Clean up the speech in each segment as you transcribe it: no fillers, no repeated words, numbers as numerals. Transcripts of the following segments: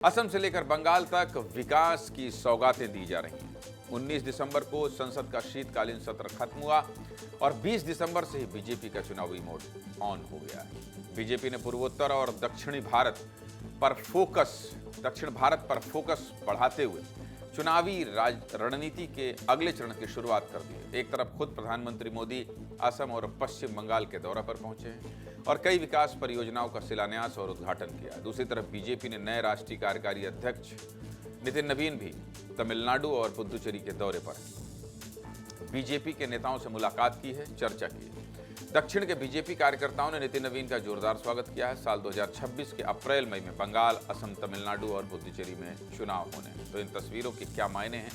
असम से लेकर बंगाल तक विकास की सौगातें दी जा रही हैं। 19 दिसंबर को संसद का शीतकालीन सत्र खत्म हुआ और 20 दिसंबर से ही बीजेपी का चुनावी मोड ऑन हो गया है। बीजेपी ने पूर्वोत्तर और दक्षिण भारत पर फोकस बढ़ाते हुए चुनावी रणनीति के अगले चरण की शुरुआत कर दी है। एक तरफ खुद प्रधानमंत्री मोदी असम और पश्चिम बंगाल के दौरे पर पहुंचे हैं और कई विकास परियोजनाओं का शिलान्यास और उद्घाटन किया। दूसरी तरफ बीजेपी ने नए राष्ट्रीय कार्यकारी अध्यक्ष नितिन नवीन भी तमिलनाडु और पुदुचेरी के दौरे पर बीजेपी के नेताओं से मुलाकात की है, चर्चा की है। दक्षिण के बीजेपी कार्यकर्ताओं ने नितिन नवीन का जोरदार स्वागत किया है। साल 2026 के अप्रैल मई में बंगाल, असम, तमिलनाडु और पुदुचेरी में चुनाव होने हैं, तो इन तस्वीरों के क्या मायने हैं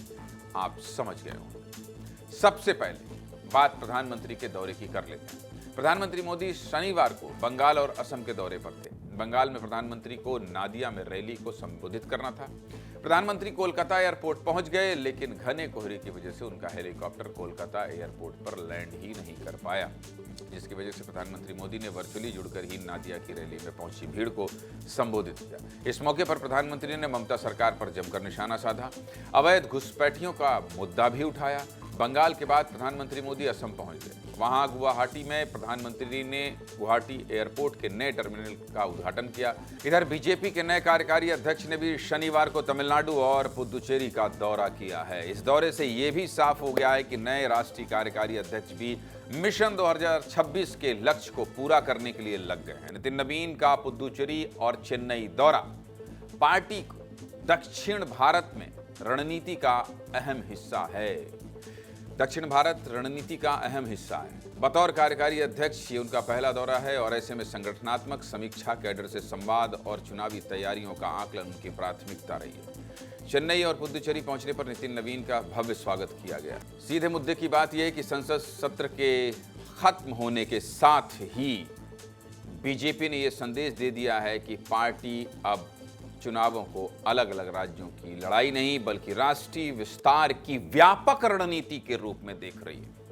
आप समझ गए होंगे। सबसे पहले बात प्रधानमंत्री के दौरे की कर लेते हैं। प्रधानमंत्री मोदी शनिवार को बंगाल और असम के दौरे पर थे। बंगाल में प्रधानमंत्री को नादिया में रैली को संबोधित करना था। प्रधानमंत्री कोलकाता एयरपोर्ट पहुंच गए, लेकिन घने कोहरे की वजह से उनका हेलीकॉप्टर कोलकाता एयरपोर्ट पर लैंड ही नहीं कर पाया, जिसकी वजह से प्रधानमंत्री मोदी ने वर्चुअली जुड़कर ही नादिया की रैली में पहुंची भीड़ को संबोधित किया। इस मौके पर प्रधानमंत्री ने ममता सरकार पर जमकर निशाना साधा, अवैध घुसपैठियों का मुद्दा भी उठाया। बंगाल के बाद प्रधानमंत्री मोदी असम पहुंच गए। वहां गुवाहाटी में प्रधानमंत्री ने गुवाहाटी एयरपोर्ट के नए टर्मिनल का उद्घाटन किया। इधर बीजेपी के नए कार्यकारी अध्यक्ष ने भी शनिवार को तमिलनाडु और पुदुचेरी का दौरा किया है। इस दौरे से ये भी साफ हो गया है कि नए राष्ट्रीय कार्यकारी अध्यक्ष भी मिशन 2026 के लक्ष्य को पूरा करने के लिए लग गए हैं। नितिन नवीन का पुदुचेरी और चेन्नई दौरा पार्टी को दक्षिण भारत में रणनीति का अहम हिस्सा है। दक्षिण भारत रणनीति का अहम हिस्सा है। बतौर कार्यकारी अध्यक्ष ये उनका पहला दौरा है और ऐसे में संगठनात्मक समीक्षा, कैडर से संवाद और चुनावी तैयारियों का आकलन उनकी प्राथमिकता रही है। चेन्नई और पुदुचेरी पहुंचने पर नितिन नवीन का भव्य स्वागत किया गया। सीधे मुद्दे की बात यह है कि संसद सत्र के खत्म होने के साथ ही बीजेपी ने यह संदेश दे दिया है कि पार्टी अब चुनावों को अलग अलग राज्यों की लड़ाई नहीं बल्कि राष्ट्रीय विस्तार की व्यापक रणनीति के रूप में देख रही है।